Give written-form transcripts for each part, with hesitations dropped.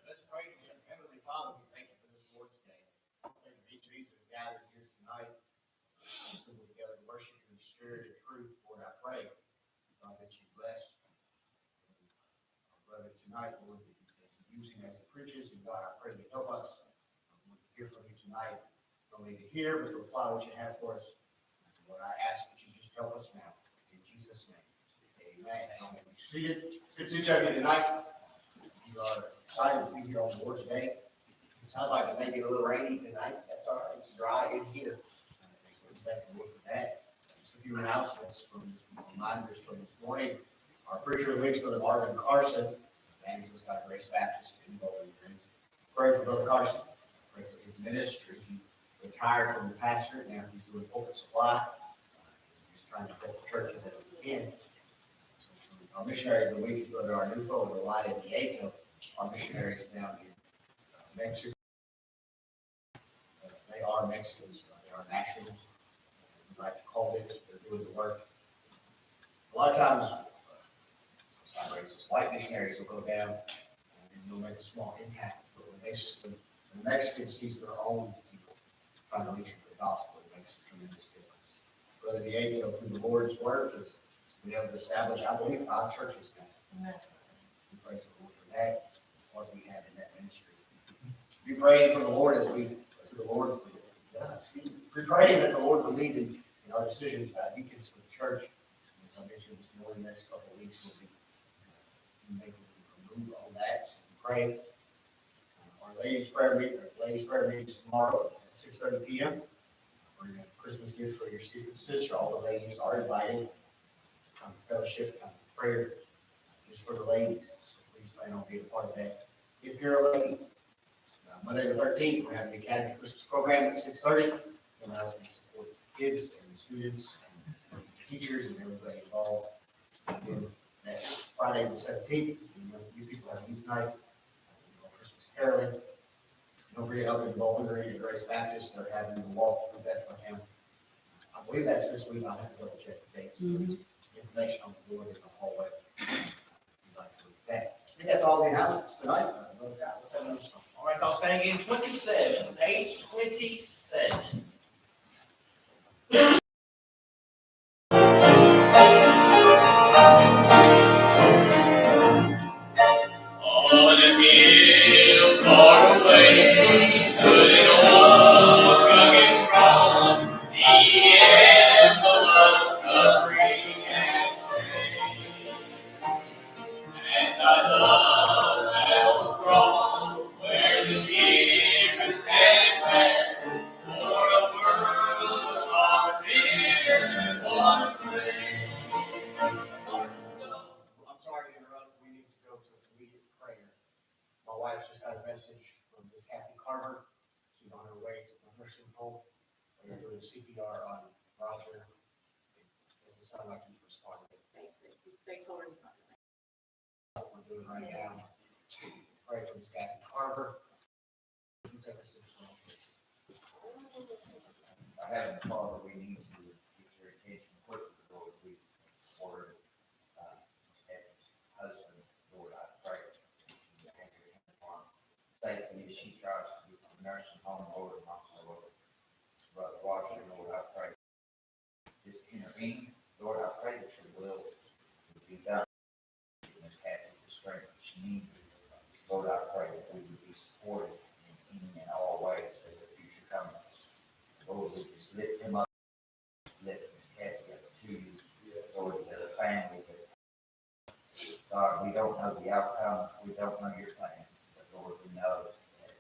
Let's pray to Him. Heavenly Father, we thank you for this Lord's Day. Thank you for each of these that have gathered here tonight, assembled together to worship you in spirit and truth. Lord, I pray, God, that you bless our brother tonight, Lord, that you use him as he preaches. And God, I pray that you help us to hear from you tonight. Not only to hear, but to apply what you have for us. Lord, I ask that you just help us now. In Jesus' name. Amen. Amen. Be seated. Good to see each of you tonight. You are excited to be here on the Lord's Day. It sounds like it may be a little rainy tonight. That's all right. It's dry in here. So thank the Lord for that. Just a few announcements from reminders from this morning. Our preacher of the week is Brother Marvin Carson, evangelist out of Grace Baptist in Bowling Green. Pray for Brother Carson. Pray for his ministry. He retired from the pastor. Now he's doing pulpit supply. He's trying to help churches as he can. Our missionary of the week is Brother Arnulfo of the Light of Diego. Our missionaries down in Mexico. They are Mexicans. They are nationals. We like to call it. They're doing the work. A lot of times, white missionaries will go down and they'll make a small impact. But when the Mexicans sees their own people trying to reach them for the gospel, it makes a tremendous difference. Brother Diego, through the Lord's work, is we have established, I believe, 5 churches now. Amen. We praise the Lord for that, what we have in that ministry. We pray for the Lord as we pray that the Lord will lead in our decisions about deacons for the church. As I mentioned this morning, the next couple of weeks we'll be making a move on that. So we pray. Our ladies' prayer meeting is tomorrow at 6:30 p.m. We're going to have Christmas gifts for your secret sister. All the ladies are invited. Come to fellowship, come to prayer, just for the ladies. So please plan on being a part of that. If you're a lady, Monday the 13th, we're having the Academy Christmas program at 6:30. And I will support the kids and the students and the teachers and everybody involved. And then next Friday the 17th, you people have youth night, Christmas caroling. Don't forget up in Bowling Green at Grace Baptist, they're having the walk through Bethlehem. I believe that's this week. I'll have to double check the dates. Information on the board in the hallway. Like to that. I think that's all the announcements tonight. What's that next song? All right, I'll stand in 27, page 27. On a hill far away stood an old rugged cross, the emblem of suffering and shame. And I love that old cross where the mirrors stand fast, for a world of sinners was slain. I'm sorry to interrupt. We need to go to immediate prayer. My wife just got a message from Miss Kathy Carver. She's on her way to the nursing home. They're doing CPR on Roger. It doesn't sound like he's responding. They told her he's not coming. We're doing right now. Pray for Miss Kathy Carver. You take us to the song, please. Heavenly Father, we need to get your attention quickly, Lord. We ordered Evan's husband, Lord, I pray that you have your hand upon safely as she tries to be from nursing home, Lord, and also, Lord, Brother Roger, Lord, I pray just intervene. Lord, I pray God, we don't know the outcome, we don't know your plans, but Lord, we know that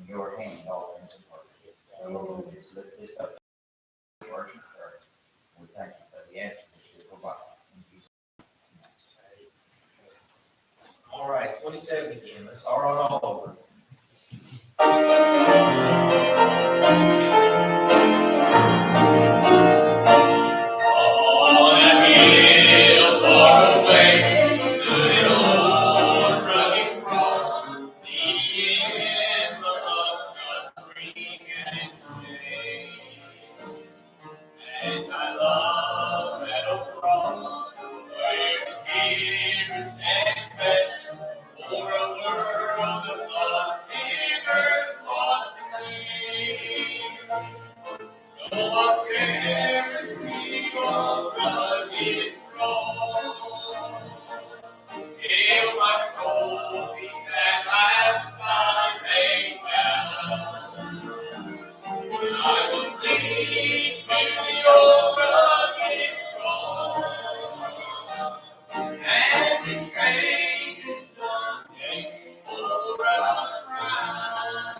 in your hand all things are working. So Lord, we just lift this up to worship her. We thank you for the answer that you provide. In Jesus' name. All right, 27 again. Let's start on all over. On a hill far away stood an old rugged cross, the emblem of suffering and shame. And I love that old cross, where the dearest and best, for a world of lost sinners was slain. So I'll cherish the old rugged cross, till my trophies at last I lay down. I will cling to your rugged cross, and exchange it someday for a crown.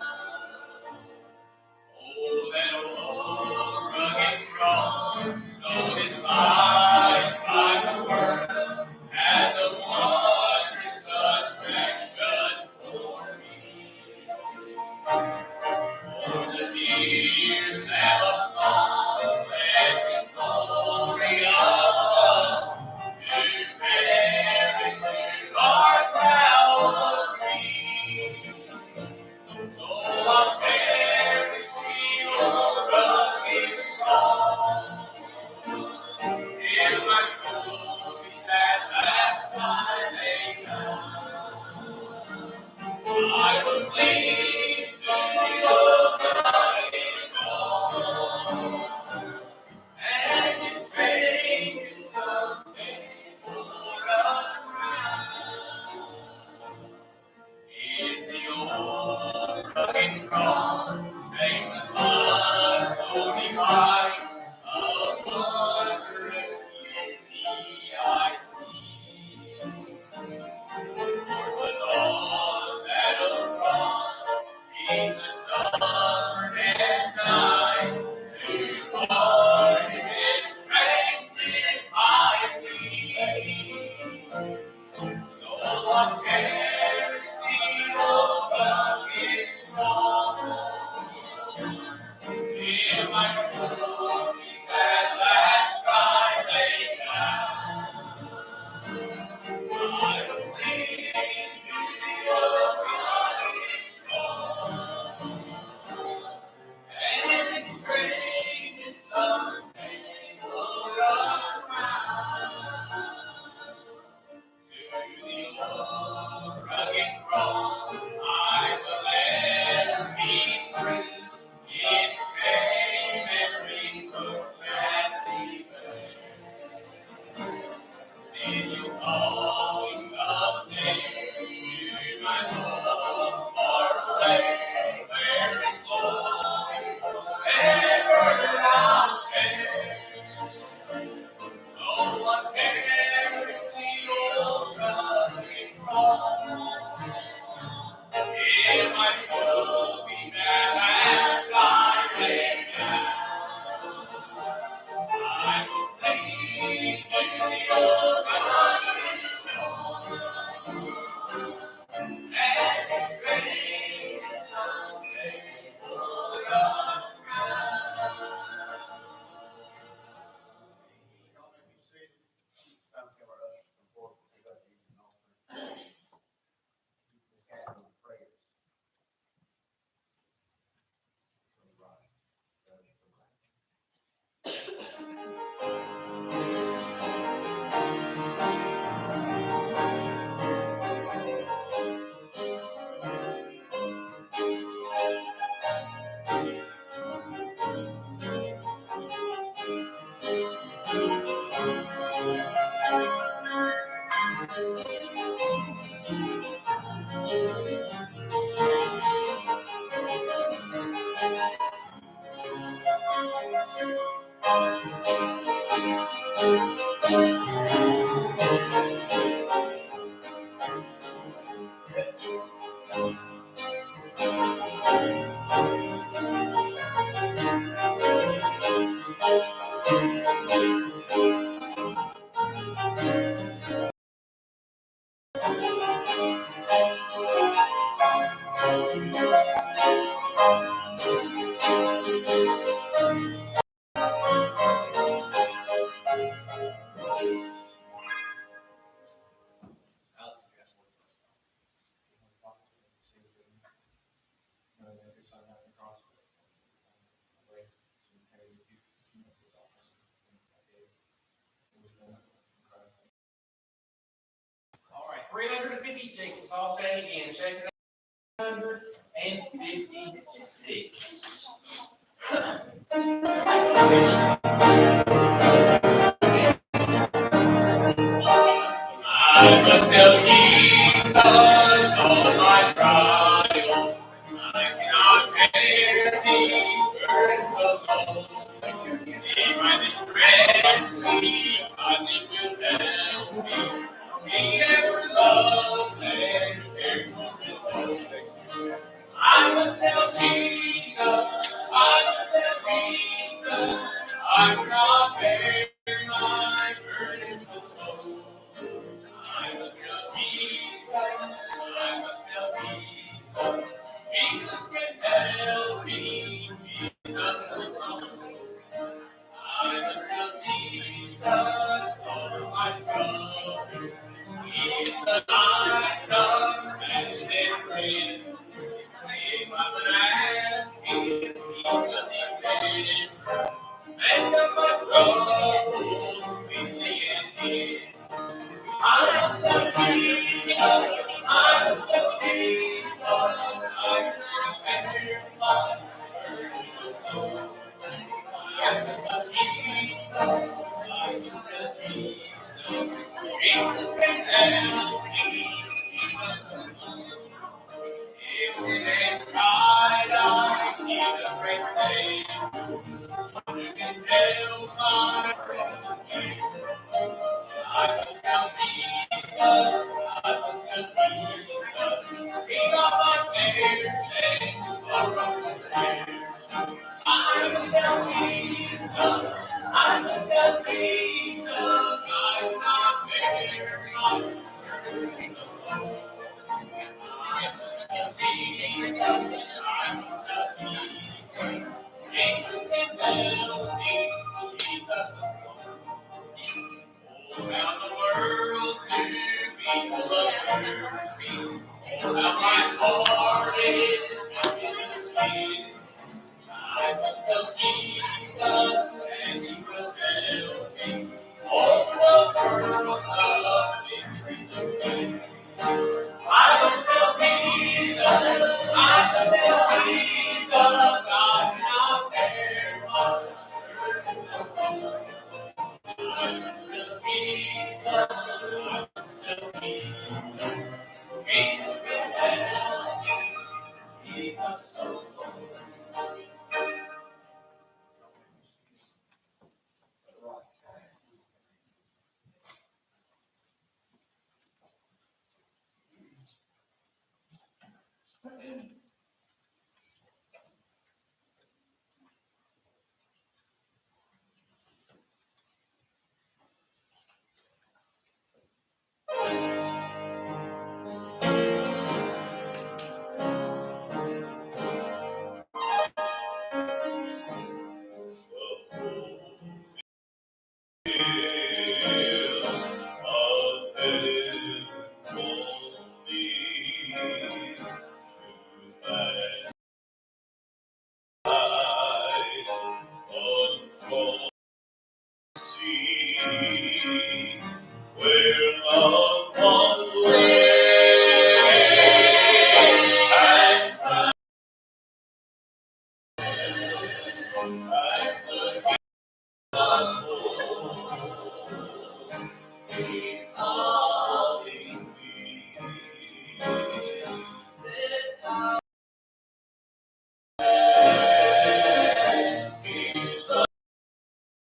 Oh, that old rugged cross, so despised by the world, has a wondrous attraction for me. For the dear Lamb of God left His glory above to bear it to our Calvary. So I'll cherish the old rugged cross, till my trophies at last I lay down. I will cling to the old rugged cross, and exchange it someday for a crown. In the old rugged cross, sang the blood so divine, of wondrous beauty I see. For on that old cross, Jesus suffered and died, to pardon and sanctify me. So I'll cherish the old rugged cross, till my trophies at last I lay down. I will cling to the old rugged cross, and exchange it someday for a crown. To the old rugged cross I will ever be true, its shame and reproach gladly bear. Then you'll call me someday to my home far away, where His glory forever I'll share. So I'll cherish the old rugged cross, till my trophies at last I lay down. I will cling to the old rugged cross, and exchange it someday for a crown. Y'all may be seated. It's time to have our ushers come forward to take up the evening offering. Ms. Catherine, the prayers. From the right. The ushers from the right. All right, 356. Let's all stand again. Check it out. 356. I must tell Jesus all my trials. I cannot bear these burdens alone. In my distress, God will help me. He ever loves and cares for his own. I must tell Jesus, I must tell Jesus, I cannot bear my burdens alone. I must tell Jesus, I must tell Jesus, Jesus can help me, Jesus alone. I must tell Jesus all my troubles. He is the light of passionate friend. If I would ask him, he will defend. And of my troubles, easy and near. I must tell Jesus, I must tell Jesus, I cannot bear my burden alone. I must tell Jesus, I must tell Jesus, Jesus can help me, Jesus alone. If we may try, I need a great Savior who can help my broken I must tell Jesus, I must tell Jesus, King of my cares and sorrows and fears. I must tell Jesus, I must tell Jesus, I will not bear my burdens alone. I must tell Jesus, I must tell Jesus, Jesus can help me, Jesus alone. Around the world to be full of mercy. How my heart is touching the sin. I must tell Jesus, and He will help me. Over the world of victory to gain. I must tell Jesus, I must tell Jesus, I cannot bear my burdens alone. I must tell Jesus, I must tell Jesus, Jesus can help me, Jesus alone. Where love one way and calling me. This house is the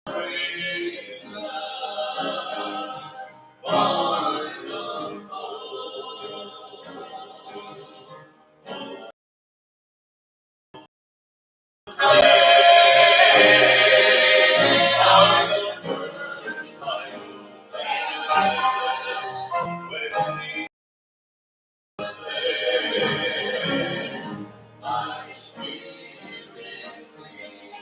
great love, bonds of are the words I when we say, my spirit free.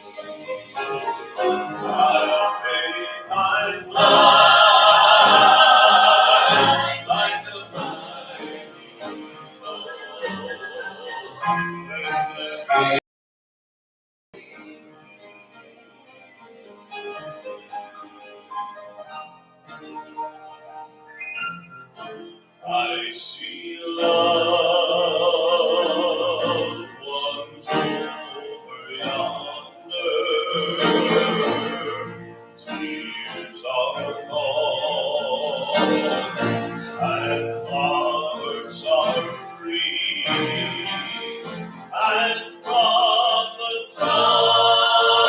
I'll pay my love. I see loved ones over yonder. Tears are gone and flowers are free. And from the throne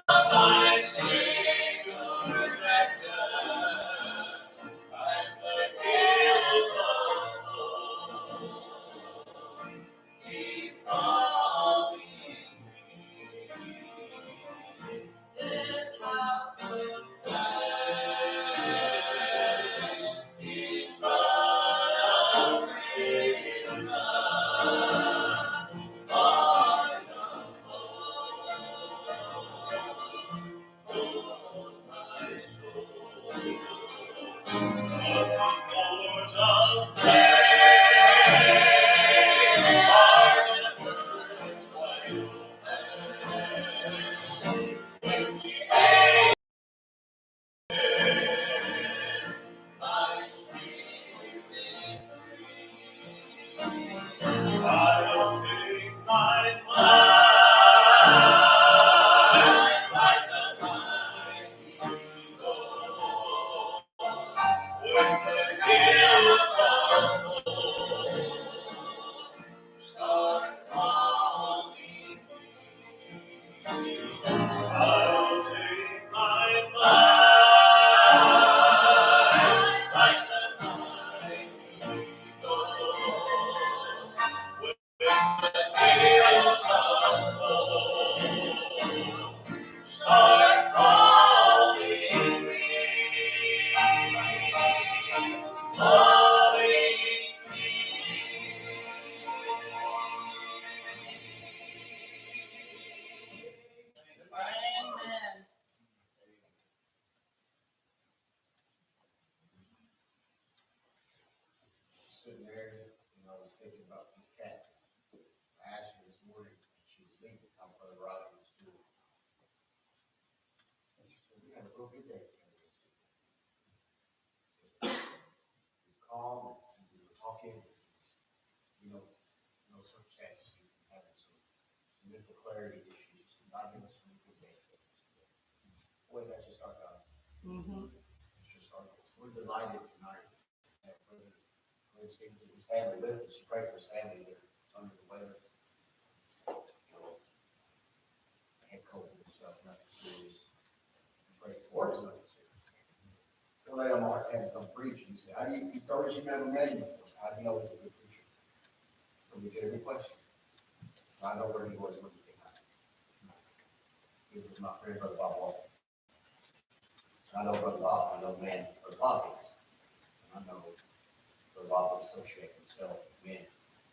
my Savior beckons, and the hills of hope keep calling me. This house of praise is full of prison, bars of hope, hold my soul. But the doors of pain are the first wide open. When the my spirit free, I'll take my flight like the mighty eagle. When the hills of hope start calling me, I'll take my flight like the mighty eagle. When the hills of hope start calling me, calling me. Amen. Sitting there, I was thinking about this cat. I asked her this morning, she was leaving, I'm for the ride to school. And she said, we had a real good day. It was calm, and we were talking, no circumstances, she's been having some mental clarity issues, and not giving us a good day. Boy, that's just our God. It's just our God. We're delighted tonight. That Brother Stevens and his family with us. You pray for his family, they're under the weather. They had COVID and stuff, nothing serious. Praise the Lord, it's nothing serious. One night on Mark had to come preach, and he said, he told us you never met him before. How do you know he's a good preacher? So we get every question. I know where he was when he came out. He was my friend, Brother Bob Walker. I know Brother Bob, I know man, Brother Bob is. I know Brother Bob would associate himself with men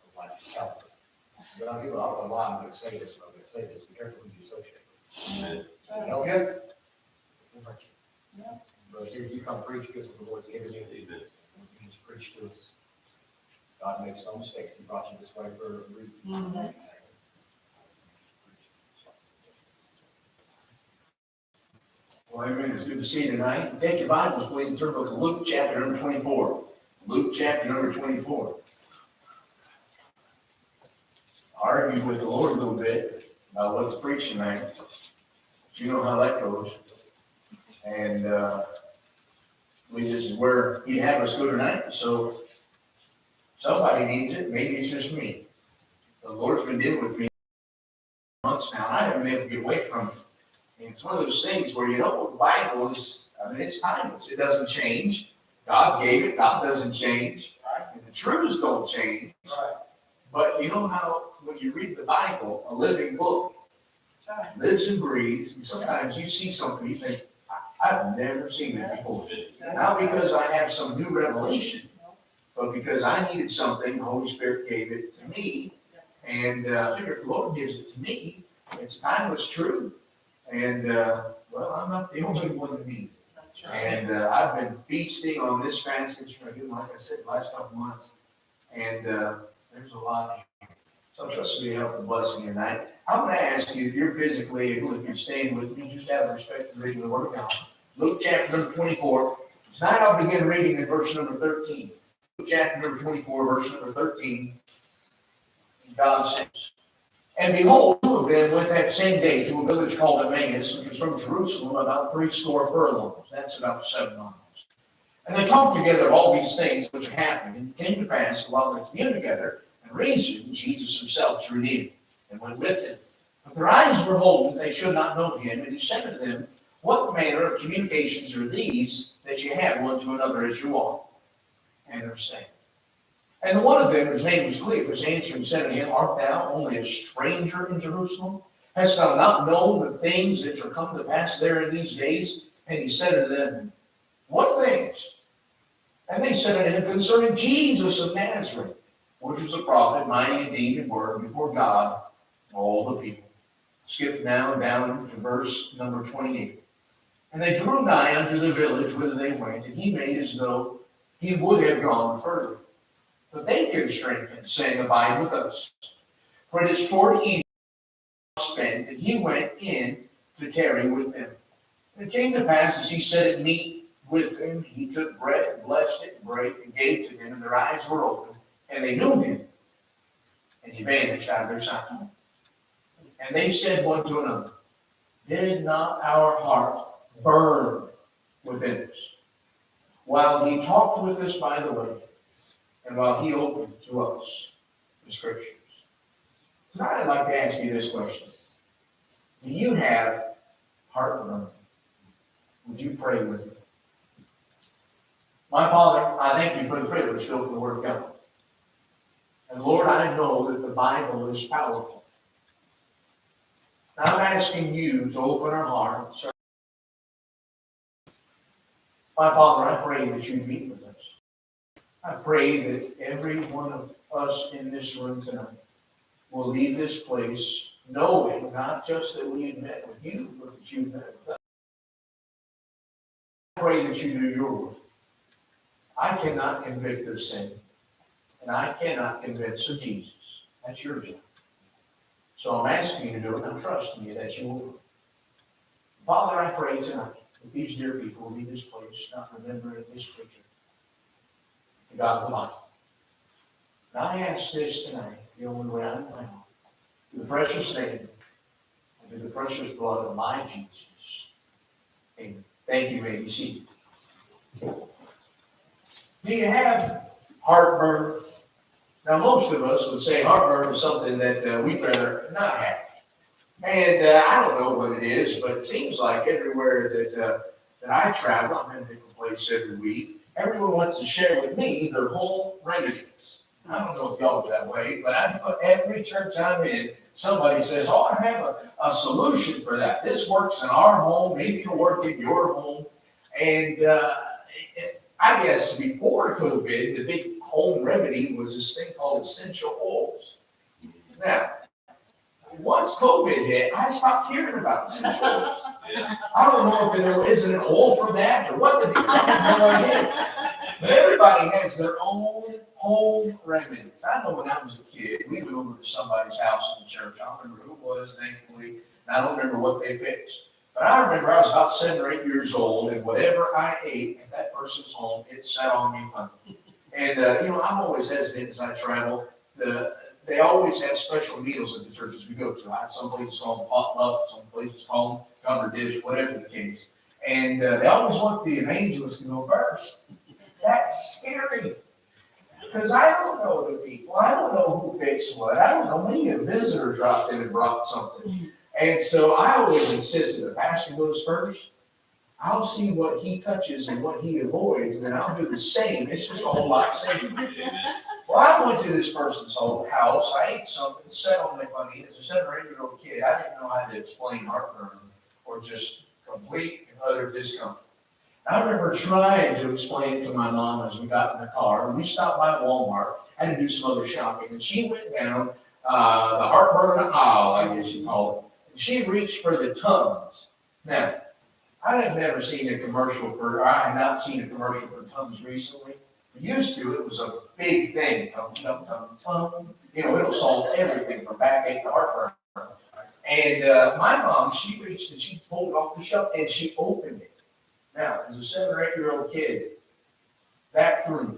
of like caliber. But I don't know why I'm going to say this, but I'm going to say this. Be careful who you associate with. Help you? It'll hurt you. Yeah. But here you come preach because of the Lord's given you. You just preach to us. God makes no mistakes. He brought you this way for a reason. Well, amen. It's good to see you tonight. Take your Bibles, please, and turn to Luke chapter number 24. Luke chapter number 24. I argued with the Lord a little bit about what to preach tonight. But you know how that goes. And I believe this is where He'd have us go tonight. So somebody needs it. Maybe it's just me. The Lord's been dealing with me months now. I haven't been able to get away from it. And it's one of those things where, the Bible is, it's timeless. It doesn't change. God gave it. God doesn't change. And the truths don't change. But you know how when you read the Bible, a living book, lives and breathes, and sometimes you see something you think, I've never seen that before. Not because I have some new revelation, but because I needed something, the Holy Spirit gave it to me. And I figure if the Lord gives it to me, it's timeless truth. And, well, I'm not the only one that needs it. And I've been feasting on this passage for, like I said, the last couple months. And there's a lot here. So I trust me to help the blessing tonight. I'm going to ask you, if you're physically able, if you're staying with me, just out of respect for reading the Word of God. Luke chapter number 24. Tonight I'll begin reading in verse number 13. Chapter number 24, verse number 13. God says, "And behold, two of them went that same day to a village called Emmaus, which was from Jerusalem about 60 furlongs." That's about 7 miles. "And they talked together of all these things which happened. And it came to pass, while they communed together and reasoned, Jesus himself drew near and went with them. But their eyes were holden, they should not know him. And he said unto them, What manner of communications are these that ye have one to another as you walk and are saying? And the one of them, whose name was Cleopas, answered and said unto him, Art thou only a stranger in Jerusalem? Hast thou not known the things that shall come to pass there in these days? And he said unto them, What things? And they said unto him, Concerning Jesus of Nazareth, which was a prophet, mighty in deed and word before God and all the people." Skip now down to verse number 28. "And they drew nigh unto the village whither they went, and he made as though he would have gone further. But they constrained him, saying, Abide with us. For it is toward evening spent, and he went in to tarry with them. And it came to pass, as he sat at meat with them, he took bread, blessed it, brake, and gave to them, and their eyes were opened, and they knew him. And he vanished out of their sight. And they said one to another, Did not our heart burn within us while he talked with us by the way, and while he opened to us the Scriptures?" Tonight I'd like to ask you this question. Do you have heartburn? Would you pray with me? My Father, I thank you for the privilege to open the Word of God. And Lord, I know that the Bible is powerful. And I'm asking you to open our hearts. My Father, I pray that you meet with us. I pray that every one of us in this room tonight will leave this place knowing not just that we have met with you, but that you've met with us. I pray that you do your work. I cannot convict of sin, and I cannot convince of Jesus. That's your job. So I'm asking you to do it, and I'm trusting you that you will. Father, I pray tonight that these dear people will leave this place not remembering this picture, the God of the Bible. And I ask this tonight, the only way I know, through the precious name and through the precious blood of my Jesus. Amen. Thank you, may be seated. Do you have heartburn? Now, most of us would say heartburn is something that we'd rather not have. And I don't know what it is, but it seems like everywhere that I travel, I'm in a different place every week, everyone wants to share with me their home remedies. I don't know if y'all are that way, but I know every church I'm in, somebody says, "Oh, I have a solution for that. This works in our home. Maybe it'll work in your home." And I guess before COVID, the big home remedy was this thing called essential oils. Now, once COVID hit, I stopped hearing about essential oils. I don't know if there isn't an oil for that or what the deal. I have no idea. But everybody has their own home remedies. I know when I was a kid, we went over to somebody's house in the church. I don't remember who it was, thankfully, and I don't remember what they fixed. But I remember I was about 7 or 8 years old, and whatever I ate at that person's home, it sat on me funny. And, I'm always hesitant as I travel. They always have special meals at the churches we go to. Some places call them potluck, some places call them covered dish, whatever the case. And they always want the evangelist to go first. That's scary. Because I don't know the people. I don't know who fixed what. I don't know. Maybe a visitor dropped in and brought something. And so I always insist that the pastor goes first. I'll see what he touches and what he avoids, and then I'll do the same. It's just a whole lot safer. Well, I went to this person's house. I ate something, sat on my funny. As a 7 or 8-year-old kid, I didn't know how to explain heartburn or just complete and utter discomfort. I remember trying to explain it to my mom as we got in the car. We stopped by Walmart. I had to do some other shopping, and she went down the heartburn aisle, I guess you call it. And she reached for the Tums. Now, I have never seen a commercial for, or I have not seen a commercial for Tums recently. Used to, it was a big thing. Tum, tum, tum, tum. It'll solve everything from backache to heartburn. And my mom, she reached and she pulled it off the shelf and she opened it. Now, as a 7 or 8-year-old kid, that threw me.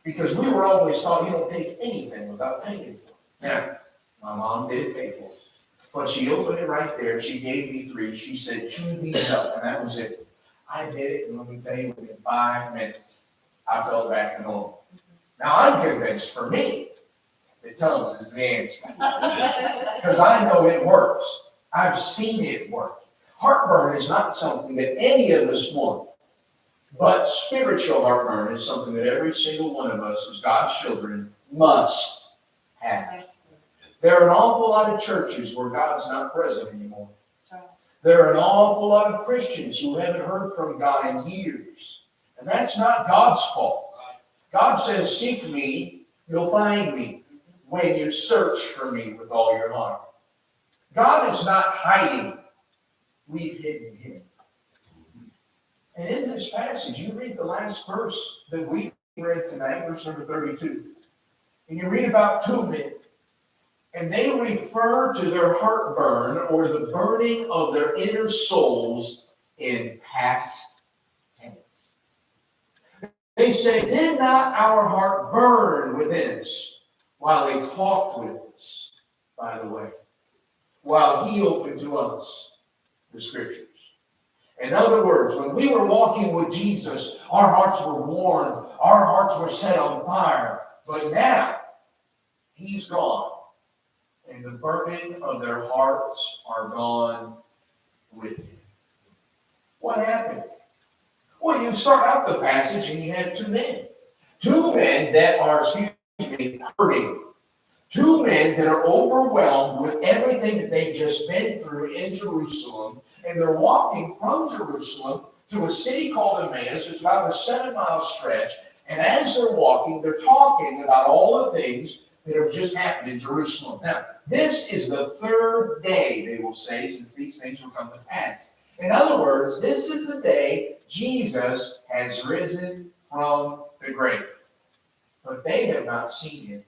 Because we were always taught you don't take anything without paying for it. Now, my mom did pay for it. But she opened it right there. She gave me 3. She said, chew these up. And that was it. I did it, and let me tell you, within 5 minutes, I fell back to normal. Now, I'm convinced, for me, that Tums is the answer. Because I know it works. I've seen it work. Heartburn is not something that any of us want. But spiritual heartburn is something that every single one of us as God's children must have. There are an awful lot of churches where God's not present anymore. There are an awful lot of Christians who haven't heard from God in years. And that's not God's fault. God says, seek me, you'll find me when you search for me with all your heart. God is not hiding. We've hidden him. And in this passage, you read the last verse that we read tonight, verse number 32. And you read about 2 men. And they refer to their heartburn or the burning of their inner souls in past tense. They say, did not our heart burn within us while he talked with us, by the way, while he opened to us the scriptures? In other words, when we were walking with Jesus, our hearts were warmed, our hearts were set on fire. But now, he's gone. And the burning of their hearts are gone with him. What happened? Well, you start out the passage and you have 2 men. 2 men that are, hurting. 2 men that are overwhelmed with everything that they've just been through in Jerusalem. And they're walking from Jerusalem to a city called Emmaus. It's about a 7-mile stretch. And as they're walking, they're talking about all the things that have just happened in Jerusalem. Now, this is the 3rd day, they will say, since these things will come to pass. In other words, this is the day Jesus has risen from the grave. But they have not seen him.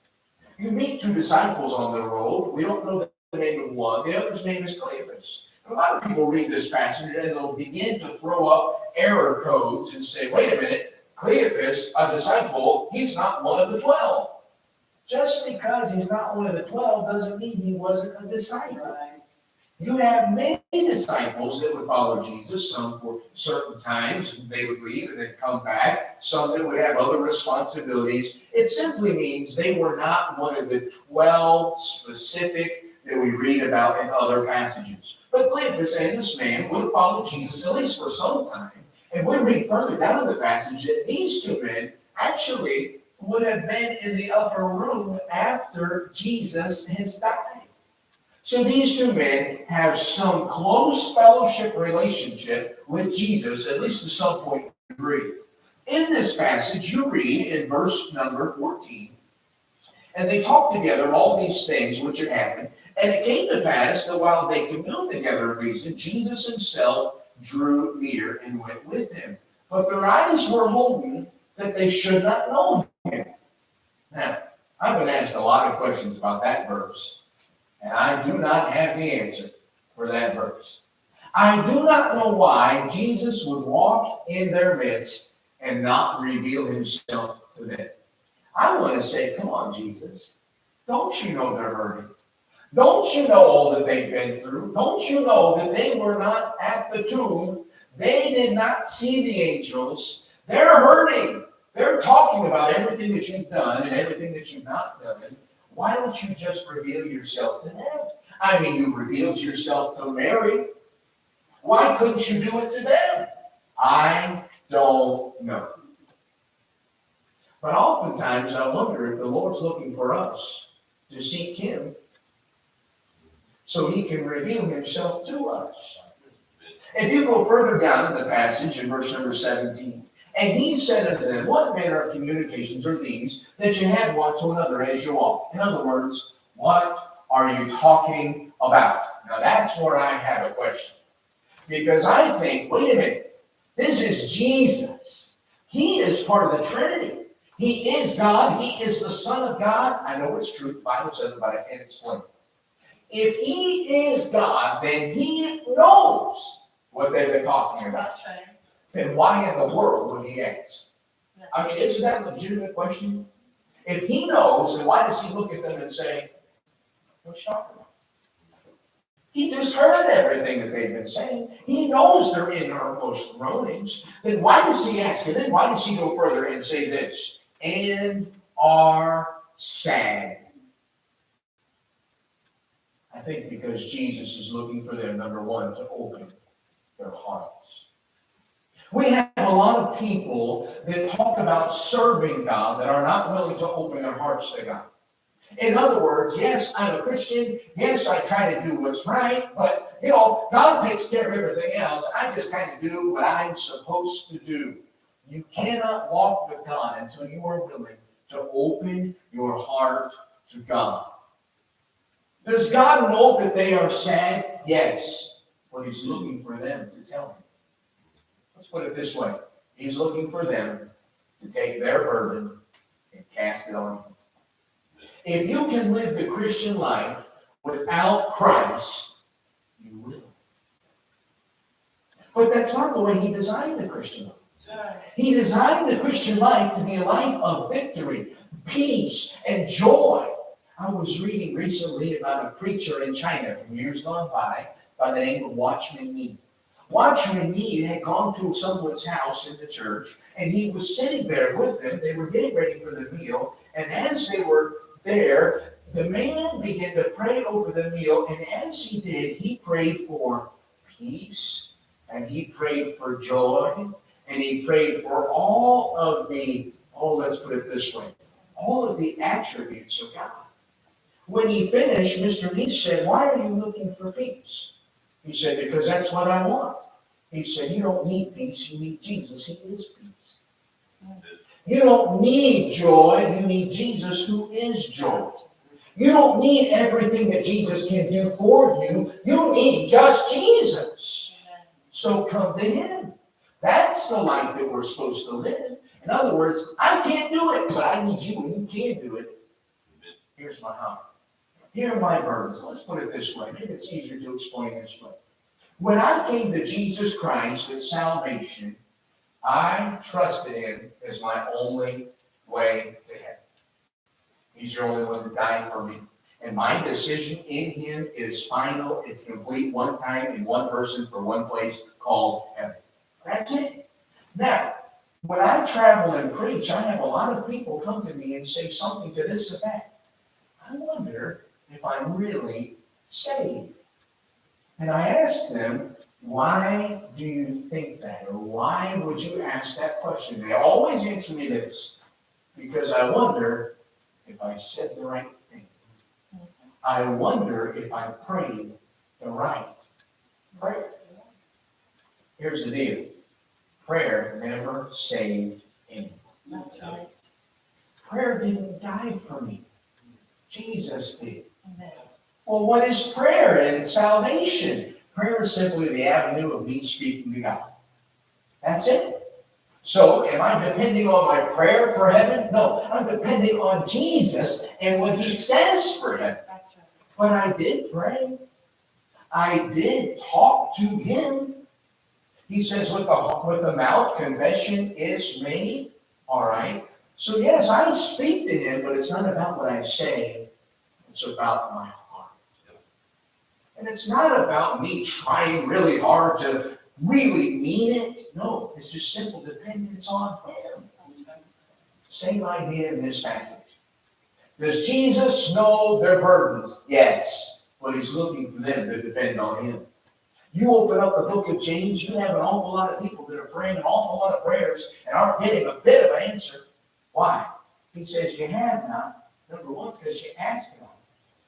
You meet 2 disciples on the road. We don't know the name of one. The other's name is Cleopas. A lot of people read this passage and they'll begin to throw up error codes and say, wait a minute, Cleopas, a disciple, he's not one of the 12. Just because he's not one of the 12 doesn't mean he wasn't a disciple. You have many disciples that would follow Jesus. Some for certain times they would leave and then come back. Some that would have other responsibilities. It simply means they were not one of the 12 specific that we read about in other passages. But Cleopas and this man would have followed Jesus at least for some time. And we read further down in the passage that these 2 men actually would have been in the upper room after Jesus has died. So these 2 men have some close fellowship relationship with Jesus, at least to some point degree. In this passage, you read in verse number 14, and they talked together all these things which had happened, and it came to pass that while they communed together and reasoned, Jesus himself drew near and went with them. But their eyes were holden that they should not know him. Now, I've been asked a lot of questions about that verse, and I do not have the answer for that verse. I do not know why Jesus would walk in their midst and not reveal himself to them. I want to say, come on, Jesus. Don't you know they're hurting? Don't you know all that they've been through? Don't you know that they were not at the tomb? They did not see the angels. They're hurting. They're talking about everything that you've done and everything that you've not done. Why don't you just reveal yourself to them? I mean, you revealed yourself to Mary. Why couldn't you do it to them? I don't know. But oftentimes I wonder if the Lord's looking for us to seek him so he can reveal himself to us. If you go further down in the passage in verse number 17, and he said unto them, what manner of communications are these that you have one to another as you walk? In other words, what are you talking about? Now that's where I have a question. Because I think, wait a minute, this is Jesus. He is part of the Trinity. He is God. He is the Son of God. I know it's true. The Bible says it, but I can't explain it. If he is God, then he knows what they've been talking about. then why in the world would he ask? I mean, isn't that a legitimate question? If he knows, then why does he look at them and say, what's you talking about? He just heard everything that they've been saying. He knows their innermost groanings. Then why does he ask? And then why does he go further and say this? And are sad. I think because Jesus is looking for them, number one, to open their hearts. We have a lot of people that talk about serving God that are not willing to open their hearts to God. In other words, yes, I'm a Christian. Yes, I try to do what's right. But, God takes care of everything else. I just kind of do what I'm supposed to do. You cannot walk with God until you are willing to open your heart to God. Does God know that they are sad? Yes. But he's looking for them to tell him. Let's put it this way. He's looking for them to take their burden and cast it on him. If you can live the Christian life without Christ, you will. But that's not the way he designed the Christian life. He designed the Christian life to be a life of victory, peace, and joy. I was reading recently about a preacher in China from years gone by the name of Watchman Nee. Watchman Nee had gone to someone's house in the church, and he was sitting there with them. They were getting ready for the meal, and as they were there, the man began to pray over the meal, and as he did, he prayed for peace, and he prayed for joy, and he prayed for all of the, let's put it this way, all of the attributes of God. When he finished, Mr. Nee said, why are you looking for peace? He said, because that's what I want. He said, you don't need peace, you need Jesus. He is peace. You don't need joy, you need Jesus who is joy. You don't need everything that Jesus can do for you. You need just Jesus. So come to him. That's the life that we're supposed to live. In other words, I can't do it, but I need you and you can do it. Here's my heart. Here are my burdens. Let's put it this way. Maybe it's easier to explain this way. When I came to Jesus Christ as salvation, I trusted him as my only way to heaven. He's the only one that died for me. And my decision in him is final. It's complete, one time in one person for one place called heaven. That's it. Now, when I travel and preach, I have a lot of people come to me and say something to this effect. I wonder if I'm really saved. And I ask them, why do you think that? Or why would you ask that question? They always answer me this, because I wonder if I said the right thing. I wonder if I prayed the right prayer. Here's the deal. Prayer never saved anyone. Prayer didn't die for me. Jesus did. Well, what is prayer and salvation? Prayer is simply the avenue of me speaking to God. That's it. So, am I depending on my prayer for heaven? No, I'm depending on Jesus and what he says for heaven. But I did pray. I did talk to him. He says with the mouth, confession is made. All right. So, yes, I speak to him, but it's not about what I say. It's about my heart. And it's not about me trying really hard to really mean it. No, it's just simple dependence on him. Same idea in this passage. Does Jesus know their burdens? Yes, but he's looking for them to depend on him. You open up the book of James, you have an awful lot of people that are praying an awful lot of prayers and aren't getting a bit of an answer. Why? He says you have not. Number one, because you ask him.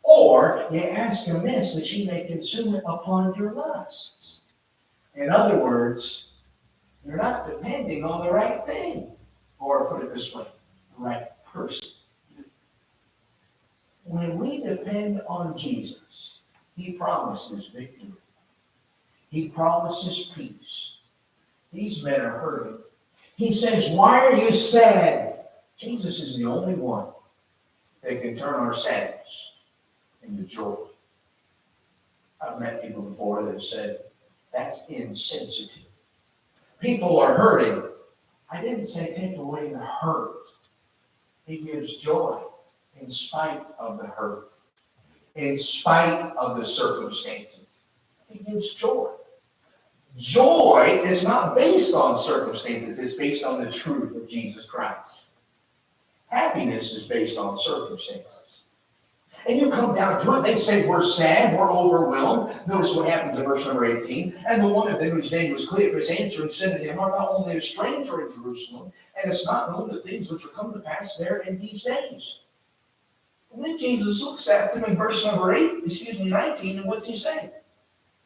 Or you ask amiss that you may consume it upon your lusts. In other words, you're not depending on the right thing. Or put it this way, the right person. When we depend on Jesus, he promises victory. He promises peace. These men are hurting. He says, why are you sad? Jesus is the only one that can turn our sadness into joy. I've met people before that have said, that's insensitive. people are hurting. I didn't say take away the hurt. He gives joy in spite of the hurt, in spite of the circumstances. He gives joy. Joy is not based on circumstances. It's based on the truth of Jesus Christ. Happiness is based on circumstances. And you come down to it, they say we're sad, we're overwhelmed. Notice what happens in verse number 18. And the one of them whose name was Cleopas answered and said to him, Art thou only a stranger in Jerusalem, and it's not known the things which are come to pass there in these days? And then Jesus looks at them in verse number 19, and what's he saying?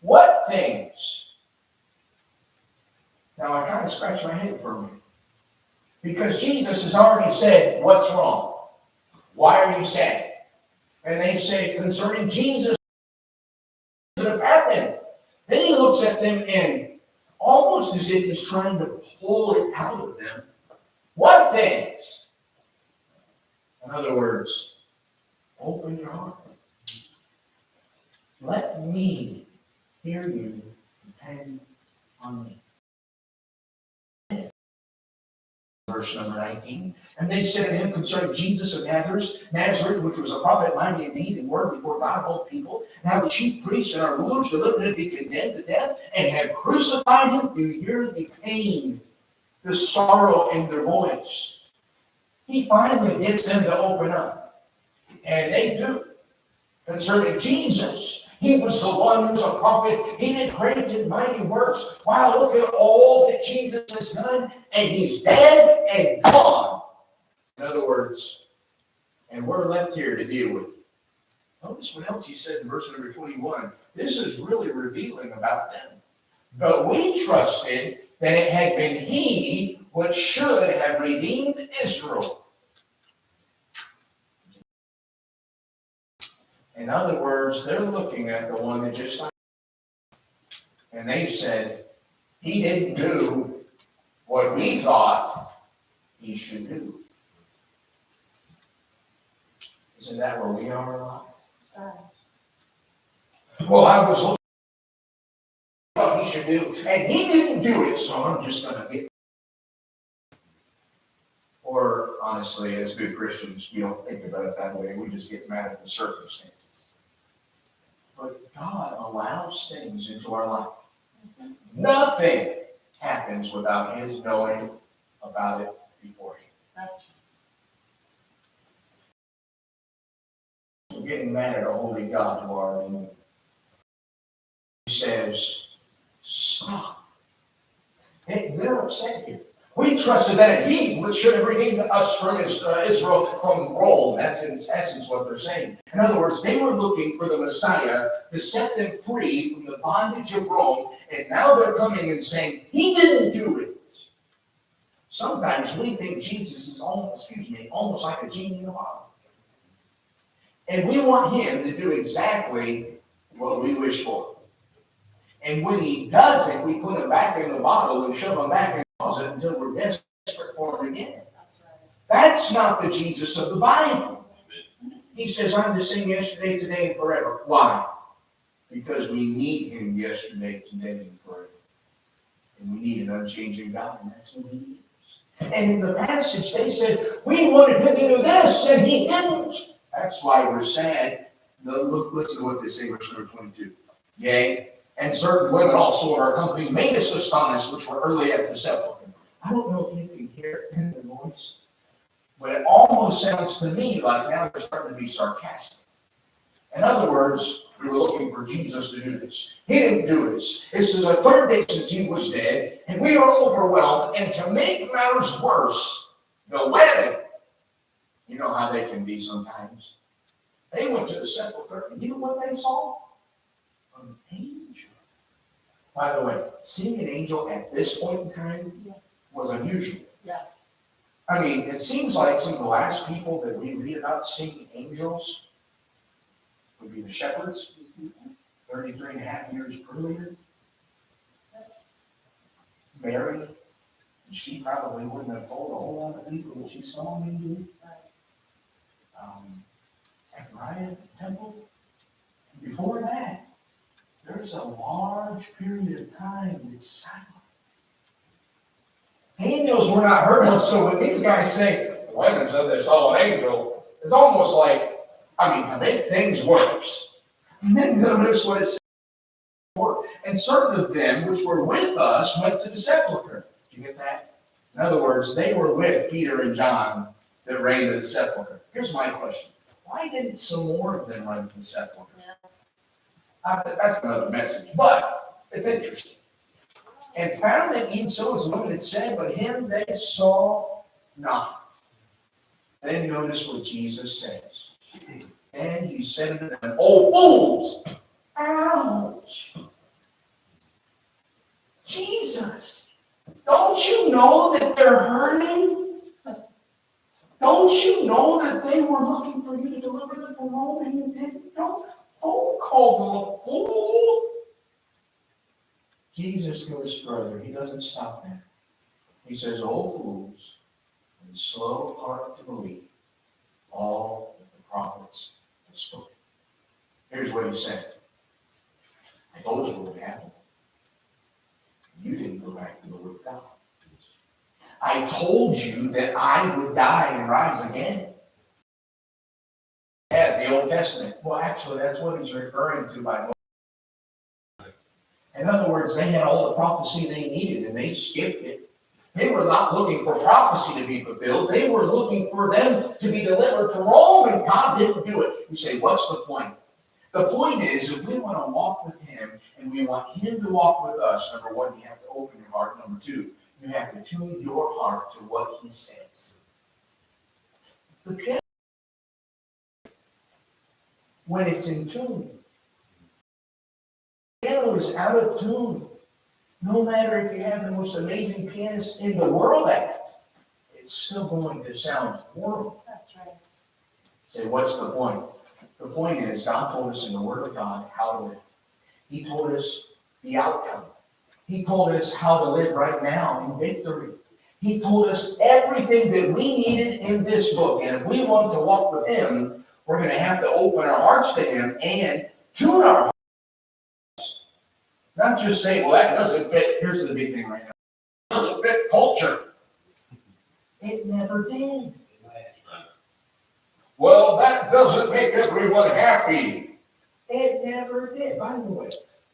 What things? Now I kind of scratch my head for a minute. Because Jesus has already said, what's wrong? Why are you sad? And they say, concerning Jesus that have happened. Then he looks at them and almost as if he's trying to pull it out of them. What things? In other words, open your heart. Let me hear you depend on me. Verse number 19. And they said to him concerning Jesus of Nazareth, which was a prophet, mighty in deed and word before God of all people. Now the chief priests and our rulers delivered him to be condemned to death and have crucified him. You hear the pain, the sorrow in their voice. He finally gets them to open up. And they do. Concerning Jesus, he was the one who was a prophet. He did great and mighty works. Wow, look at all that Jesus has done. And he's dead and gone. In other words, and we're left here to deal with it. Notice what else he says in verse number 21. This is really revealing about them. But we trusted that it had been he which should have redeemed Israel. In other words, they're looking at the one that just died. And they said, he didn't do what we thought he should do. Isn't that where we are in life? Well, I was looking at what he should do, and he didn't do it, so I'm just going to get. Or, honestly, as good Christians, we don't think about it that way. We just get mad at the circumstances. But God allows things into our life. Nothing happens without his knowing about it beforehand. That's We're getting mad at a holy God who already knew. He says, stop. They're upset here. We trusted that he should have redeemed us from Israel from Rome. That's in essence what they're saying. In other words, they were looking for the Messiah to set them free from the bondage of Rome, and now they're coming and saying, he didn't do it. Sometimes we think Jesus is almost like a genie in a bottle. And we want him to do exactly what we wish for. And when he does it, we put him back in the bottle and shove him back in the closet until we're desperate for him again. That's not the Jesus of the Bible. He says, I'm the same yesterday, today, and forever. Why? Because we need him yesterday, today, and forever. And we need an unchanging God, and that's what he is. And in the passage, they said, we wanted him to do this, and he didn't. That's why we're sad. Look, listen to what they say, verse number 22. Yea, and certain women also of our company made us astonished, which were early at the sepulchre. I don't know if you can hear it in the voice, but it almost sounds to me like now they're starting to be sarcastic. In other words, we were looking for Jesus to do this. He didn't do this. This is the third day since he was dead, and we are overwhelmed. And to make matters worse, the wedding, you know how they can be sometimes. They went to the sepulchre, and you know what they saw? An angel. By the way, seeing an angel at this point in time was unusual. Yeah. I mean, it seems like some of the last people that we read about seeing angels would be the shepherds, 33 and a half years earlier. Mary, she probably wouldn't have told a whole lot of people that she saw an angel. Zechariah at the temple. Before that, there's a large period of time that's silent. Angels were not heard of, so when these guys say, the women said they saw an angel, it's almost like, to make things worse. And then notice what it says. And certain of them which were with us went to the sepulchre. Did you get that? In other words, they were with Peter and John that ran to the sepulchre. Here's my question. Why didn't some more of them run to the sepulchre? That's another message, but it's interesting. And found it even so as the women had said, but him they saw not. Then notice what Jesus says. And he said to them, "Oh, fools! Ouch! Jesus, don't you know that they're hurting? Don't you know that they were looking for you to deliver them from Rome and you didn't? Don't call them a fool." Jesus goes further. He doesn't stop there. He says, "O fools, and slow of heart to believe all that the prophets have spoken." Here's what he said. I told you what would happen. You didn't go back to the Word of God. I told you that I would die and rise again. Yeah, the Old Testament. Well, actually, that's what he's referring to by. In other words, they had all the prophecy they needed, and they skipped it. They were not looking for prophecy to be fulfilled. They were looking for them to be delivered from Rome, and God didn't do it. You say, what's the point? The point is, if we want to walk with Him, and we want Him to walk with us, number one, you have to open your heart. Number two, you have to tune your heart to what He says. The piano, when it's in tune, the piano is out of tune. No matter if you have the most amazing pianist in the world at it, it's still going to sound horrible. That's right. Say, what's the point? The point is, God told us in the Word of God how to live. He told us the outcome. He told us how to live right now in victory. He told us everything that we needed in this book. And if we want to walk with Him, we're going to have to open our hearts to Him and tune our hearts. Not just say, well, that doesn't fit. Here's the big thing right now. It doesn't fit culture. It never did. Well, that doesn't make everyone happy. It never did. By the way,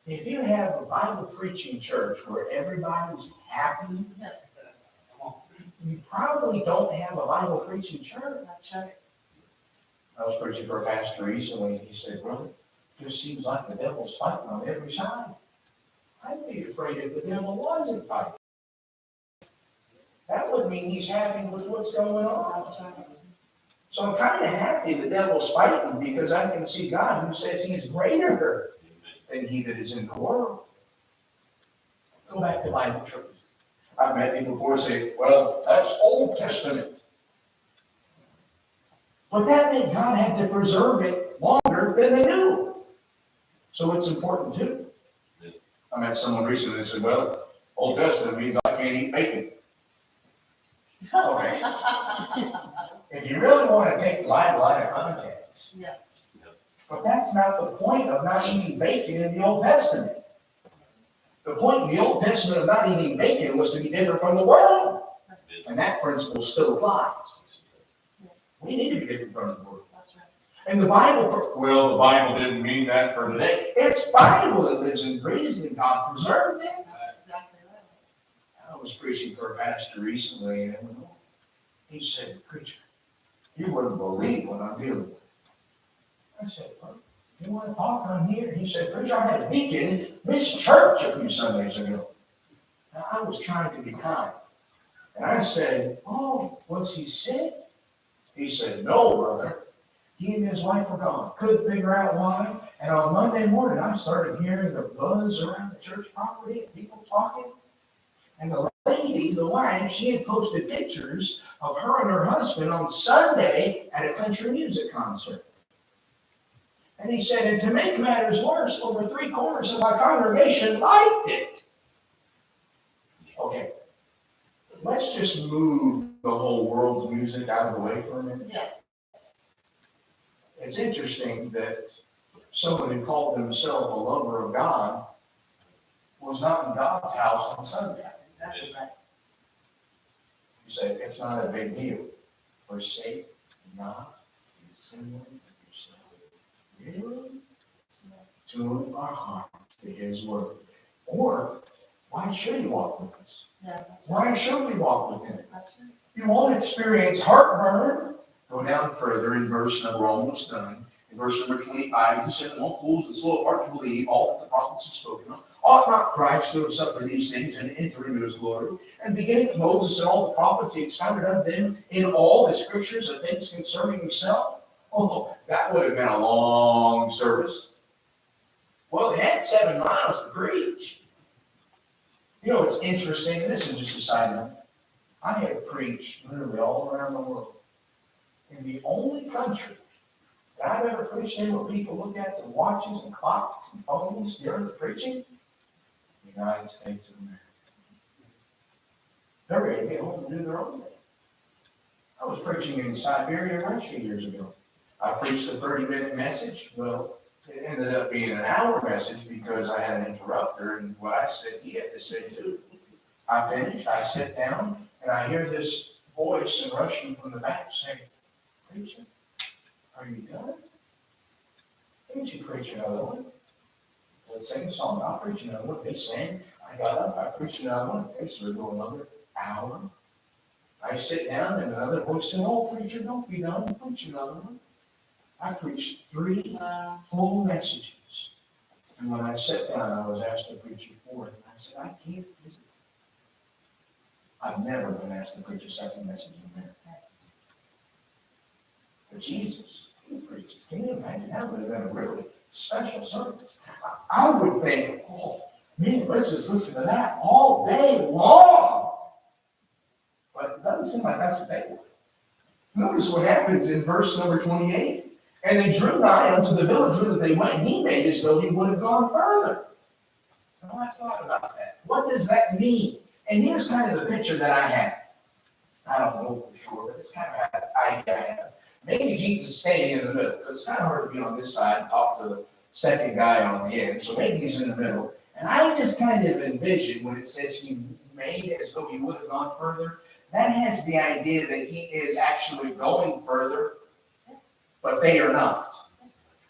if you have a Bible preaching church where everybody's happy, you probably don't have a Bible preaching church. That's right. I was preaching for a pastor recently, and he said, "Brother, it just seems like the devil's fighting on every side. I'd be afraid if the devil wasn't fighting. That would mean he's happy with what's going on." That's right. So I'm kind of happy the devil's fighting because I can see God who says He's greater than he that is in the world. Go back to Bible truth. I've met people before say, well, that's Old Testament. But that meant God had to preserve it longer than the New. So it's important too. I met someone recently that said, well, Old Testament means I can't eat bacon. Okay. If you really want to take the Bible out of context. Yeah. But that's not the point of not eating bacon in the Old Testament. The point in the Old Testament of not eating bacon was to be different from the world. And that principle still applies. We need to be different from the world. That's right. And the Bible didn't mean that for today. It's Bible that lives and breathes, and God preserved it. Exactly right. I was preaching for a pastor recently in Illinois. He said, "Preacher, you wouldn't believe what I'm dealing with." I said, "Well, you want to talk on here?" He said, "Preacher, I had a deacon miss church a few Sundays ago." Now, I was trying to be kind. And I said, "Oh, was he sick?" He said, "No, brother. He and his wife were gone. Couldn't figure out why. And on Monday morning, I started hearing the buzz around the church property and people talking. And the lady, the wife, she had posted pictures of her and her husband on Sunday at a country music concert. And he said, and to make matters worse, over 3/4 of my congregation liked it." Okay, let's just move the whole world's music out of the way for a minute. Yeah. It's interesting that someone who called themselves a lover of God was not in God's house on Sunday. Exactly right. You say, it's not a big deal. Forsake not the assembling of yourselves. Really? To our hearts, to his word. Or, why should he walk with us? Yeah. Why should we walk with him? That's right. You won't experience heartburn. Go down further in verse number, almost done. In verse number 25, he said, "All fools and slow of heart to believe all that the prophets have spoken of. Ought not Christ to have suffered these things and enter into his glory? And beginning with Moses and all the prophets, he expounded unto them in all the scriptures of things concerning himself." Oh, that would have been a long service. Well, they had 7 miles to preach. You know, it's interesting, and this is just a side note. I have preached literally all around the world. And the only country that I've ever preached in where people look at their watches and clocks and phones during the preaching, the United States of America. They're ready to get home and do their own thing. I was preaching in Siberia, Russia years ago. I preached a 30-minute message. Well, it ended up being an hour message because I had an interrupter, and what I said, he had to say too. I finished, I sit down, and I hear this voice in Russian from the back saying, "Preacher, are you done? Can't you preach another one?" So let's sing the song. I'll preach another one. They sang. I got up. I preached another one. Okay, so we're going another hour. I sit down, and another voice said, "Oh, preacher, don't be done. Preach another one." I preached 3 Wow. full messages. And when I sat down, I was asked to preach a 4th. I said, I can't visit. I've never been asked to preach a 2nd message in America. But Jesus, he preaches. Can you imagine? That would have been a really special service. I would think, oh, man, let's just listen to that all day long. But it doesn't seem like that's what they want. Notice what happens in verse number 28. "And they drew nigh unto the village whither they went, and he made as though he would have gone further." Now, I thought about that. What does that mean? And here's kind of the picture that I have. I don't know for sure, but it's kind of an idea I have. Maybe Jesus is standing in the middle, because it's kind of hard to be on this side and talk to the second guy on the end. So maybe he's in the middle. And I just kind of envision when it says he made as though he would have gone further, that has the idea that he is actually going further, but they are not.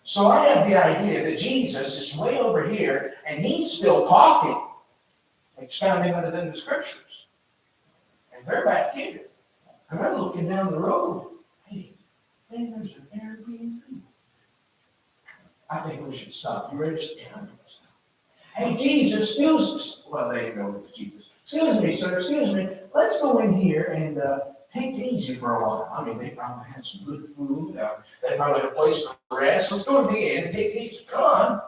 So I have the idea that Jesus is way over here, and he's still talking, expounding unto them the scriptures. And they're back here. And I'm looking down the road. Hey, man, there's an Airbnb. I think we should stop. You ready to stop? I'm gonna stop. Hey, Jesus, excuse us. Well, they didn't know it was Jesus. "Excuse me, sir, excuse me. Let's go in here and take it easy for a while." I mean, they probably had some good food. They probably had a place to rest. Let's go to the inn and take it easy. Come on.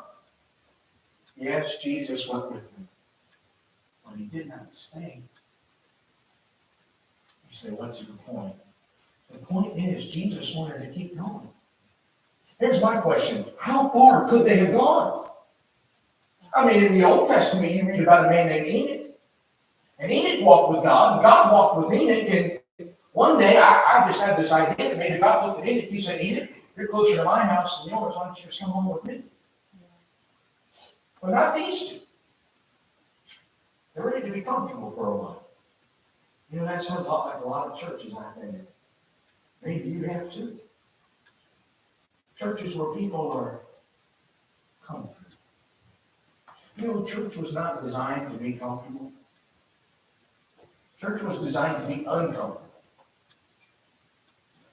Yes, Jesus went with them, but he did not stay. You say, what's your point? The point is, Jesus wanted to keep going. Here's my question. How far could they have gone? I mean, in the Old Testament, you read about a man named Enoch. And Enoch walked with God, and God walked with Enoch. And one day, I just had this idea that maybe God looked at Enoch. He said, "Enoch, you're closer to my house than yours. Why don't you just come home with me?" Well, not these two. They're ready to be comfortable for a while. You know, that sounds a lot like a lot of churches I've been in. Maybe you have too. Churches where people are comfortable. You know, church was not designed to be comfortable. Church was designed to be uncomfortable.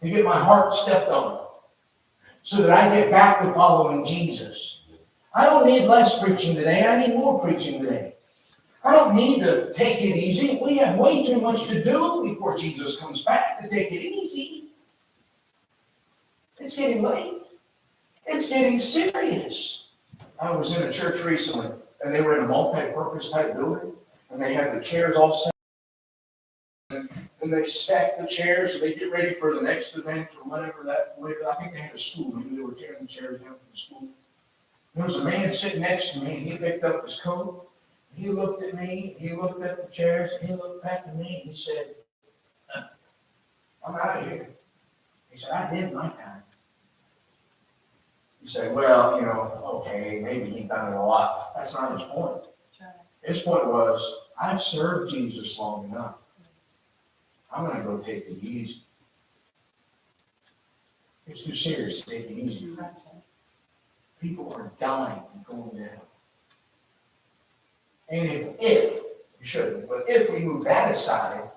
To get my heart stepped on. So that I get back to following Jesus. I don't need less preaching today. I need more preaching today. I don't need to take it easy. We have way too much to do before Jesus comes back to take it easy. It's getting late. It's getting serious. I was in a church recently, and they were in a multi-purpose type building, and they had the chairs all set. And they stack the chairs, so they get ready for the next event or whatever that. I think they had a school. Maybe they were tearing the chairs down for the school. There was a man sitting next to me, and he picked up his coat. He looked at me. He looked at the chairs. And he looked back at me. And he said, "I'm out of here." He said, "I did my time." You say, well, you know, okay, maybe he's done it a lot. That's not his point. His point was, I've served Jesus long enough. I'm gonna go take it easy. It's too serious to take it easy. People are dying and going to hell. And if, you shouldn't, but if we move that aside,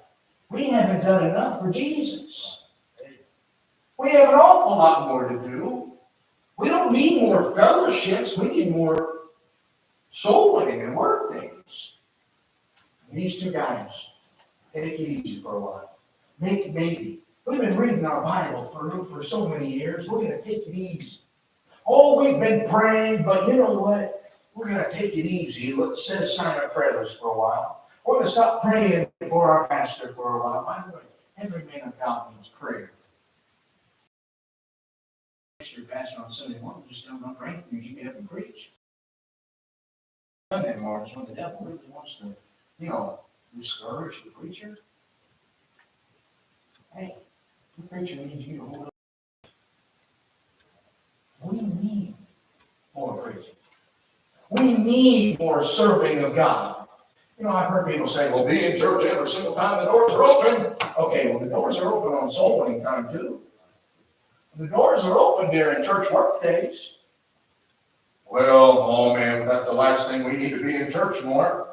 we haven't done enough for Jesus. We have an awful lot more to do. We don't need more fellowships. We need more soul winning and work days. These two guys, take it easy for a while. Maybe. We've been reading our Bible for so many years. We're going to take it easy. Oh, we've been praying, but you know what? We're going to take it easy. Let's set aside our prayer list for a while. We're going to stop praying for our pastor for a while. By the way, every man of God needs prayer. Your pastor on Sunday morning, just tell him I'm praying for you. You get up and preach. Sunday mornings when the devil really wants to, discourage the preacher. Hey, the preacher needs you to hold up. We need more preaching. We need more serving of God. I've heard people say, well, be in church every single time the doors are open. Okay, well, the doors are open on soul winning time, too. The doors are open during church work days. Well, oh man, that's the last thing we need to be in church more.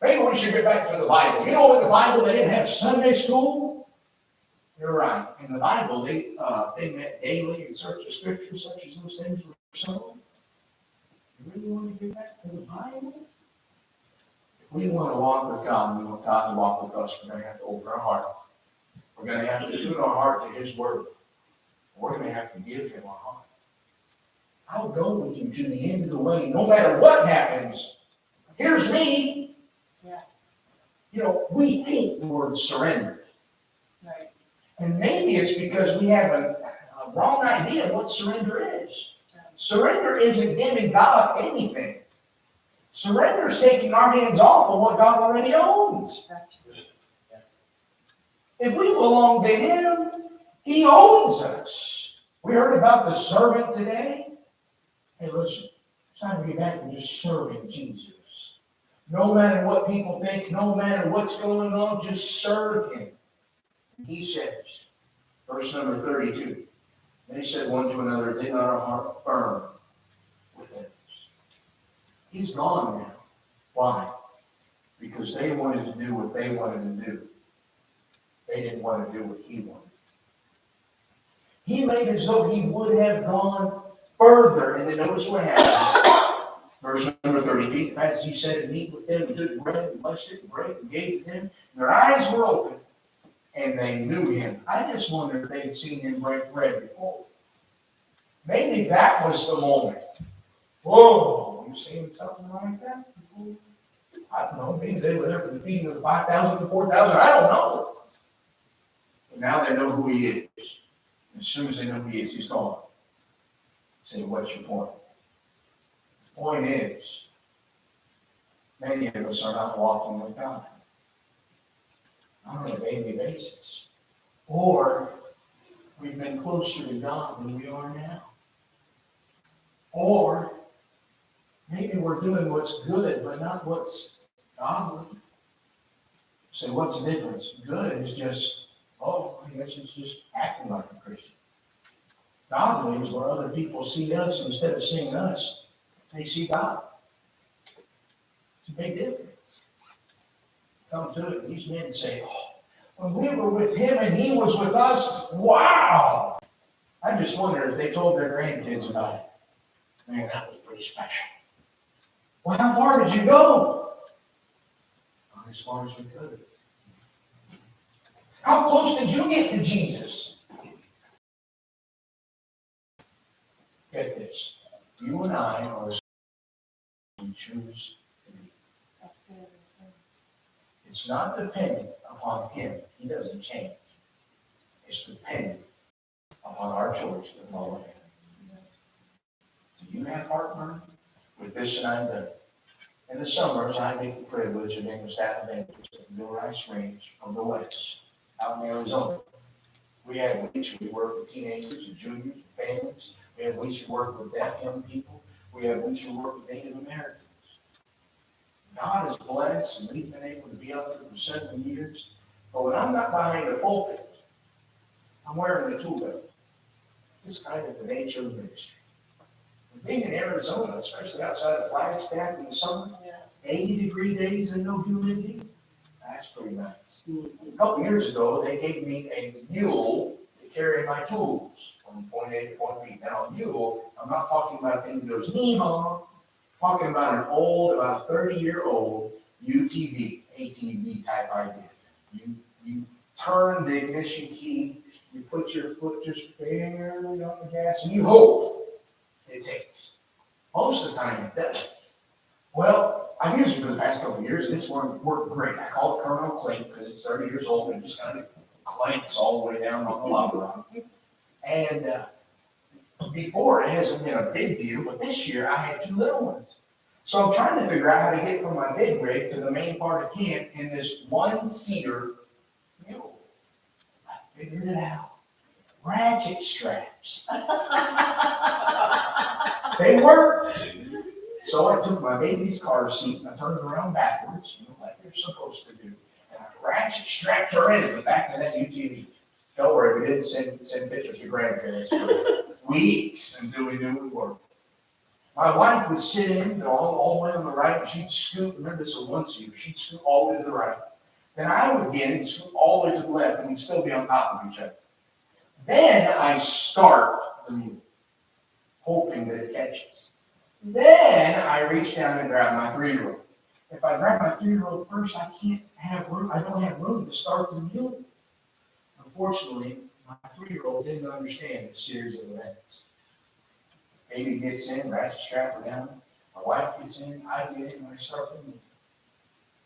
Maybe we should get back to the Bible. In the Bible, they didn't have Sunday school. You're right. In the Bible, they met daily in search of Scripture, such as those things were so. You really want to get back to the Bible? If we want to walk with God, we want God to walk with us, we're going to have to open our heart. We're going to have to tune our heart to His Word. We're going to have to give Him our heart. I'll go with you to the end of the way, no matter what happens. Here's me. Yeah. We hate the word surrender. Right. And maybe it's because we have a wrong idea of what surrender is. Surrender isn't giving God anything. Surrender is taking our hands off of what God already owns. That's right. If we belong to Him, He owns us. We heard about the servant today. Hey, listen, it's time to get back to just serving Jesus. No matter what people think, no matter what's going on, just serve Him. He says, verse number 32, they said one to another, did not our heart burn within us? He's gone now. Why? Because they wanted to do what they wanted to do. They didn't want to do what He wanted. He made as though He would have gone further. And then notice what happens. Verse number 33, as He said to meet with them, He took bread and blessed it and broke and gave it to them. And their eyes were open and they knew Him. I just wonder if they'd seen Him break bread before. Maybe that was the moment. Whoa, you seen something like that before? I don't know. Maybe they were there for the feeding of the 5,000 to 4,000. I don't know. But now they know who He is. As soon as they know who He is, He's gone. Say, what's your point? The point is, many of us are not walking with God on a daily basis. Or we've been closer to God than we are now. Or maybe we're doing what's good, but not what's godly. Say, what's the difference? Good is just, I guess it's just acting like a Christian. Godly is where other people see us, and instead of seeing us, they see God. It's a big difference. Come to it, these men say, when we were with Him and He was with us, wow! I just wonder if they told their grandkids about it. Man, that was pretty special. Well, how far did you go? As far as we could. How close did you get to Jesus? Get this. You and I are as we choose to be. That's good. It's not dependent upon Him. He doesn't change. It's dependent upon our choice to follow Him. Do you have heartburn with this and I'm done? In the summers, I get the privilege of being the staff evangelist at Bill Rice Range from the West, out in Arizona. We have weeks we work with teenagers and juniors and families. We have weeks we work with deaf young people. We have weeks we work with Native Americans. God is blessed, and we've been able to be out there for 7 years. But when I'm not behind the pulpit, I'm wearing the tool belt. It's kind of the nature of the ministry. Being in Arizona, especially outside of Flagstaff in the summer, Yeah. 80-degree days and no humidity, that's pretty nice. A couple years ago, they gave me a mule to carry my tools from point A to point B. Now, a mule, I'm not talking about thing that goes hee-haw, talking about an old, about 30-year-old UTV, ATV type idea. You turn the ignition key, you put your foot just barely on the gas, and you hope it takes. Most of the time it doesn't. Well, I've used it for the past couple of years, and it's worked great. I call it Colonel Clink because it's 30 years old and it just kind of clanks all the way down on the lava rock. And before, it hasn't been a big deal, but this year I had two little ones. So I'm trying to figure out how to get from my big rig to the main part of camp in this one-seater mule. I figured it out. Ratchet straps. They work. So I took my baby's car seat and I turned it around backwards, like you're supposed to do. And I ratchet strapped her in the back of that UTV. Don't worry, we didn't send pictures to grandparents for weeks until we knew we were. My wife would sit in all the way on the right, and she'd scoot. Remember, this was one-seater. She'd scoot all the way to the right. Then I would get in and scoot all the way to the left, and we'd still be on top of each other. Then I start the mule, hoping that it catches. Then I reach down and grab my 3-year-old. If I grab my 3-year-old first, I can't have room. I don't have room to start the mule. Unfortunately, my 3-year-old didn't understand the series of events. Baby gets in, ratchet strap her down. My wife gets in, I get in, and I start the mule.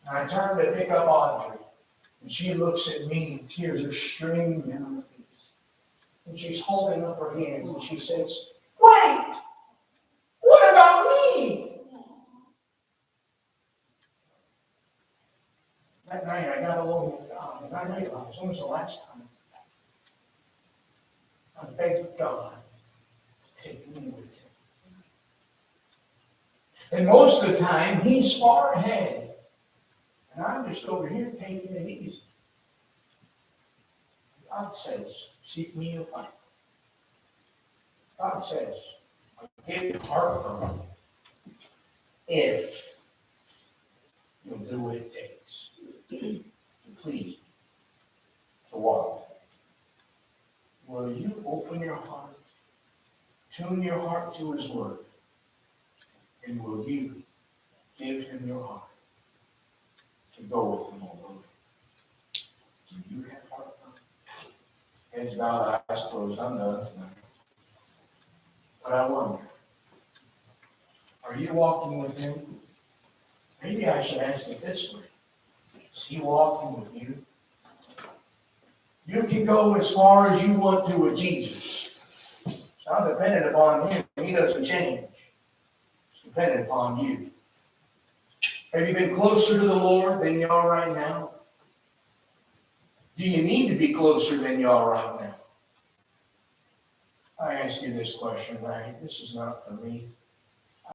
And I turn to pick up Audrey, and she looks at me, and tears are streaming down her face. And she's holding up her hands, and she says, "Wait! What about me?" That night I got alone with God, and I realized when was the last time I begged God to take me with him. And most of the time, he's far ahead, and I'm just over here taking it easy. God says, "Seek me, you'll find." God says, "I'll give you heartburn if you'll do what it takes to please me, to walk. Will you open your heart, tune your heart to his word, and will you give him your heart to go with him all the way? Do you have heartburn?" Heads bowed, eyes closed. I'm done tonight. But I wonder, are you walking with him? Maybe I should ask it this way. Is he walking with you? You can go as far as you want to with Jesus. It's not dependent upon him. He doesn't change. It's dependent upon you. Have you been closer to the Lord than you are right now? Do you need to be closer than you are right now? I ask you this question, right? This is not for me.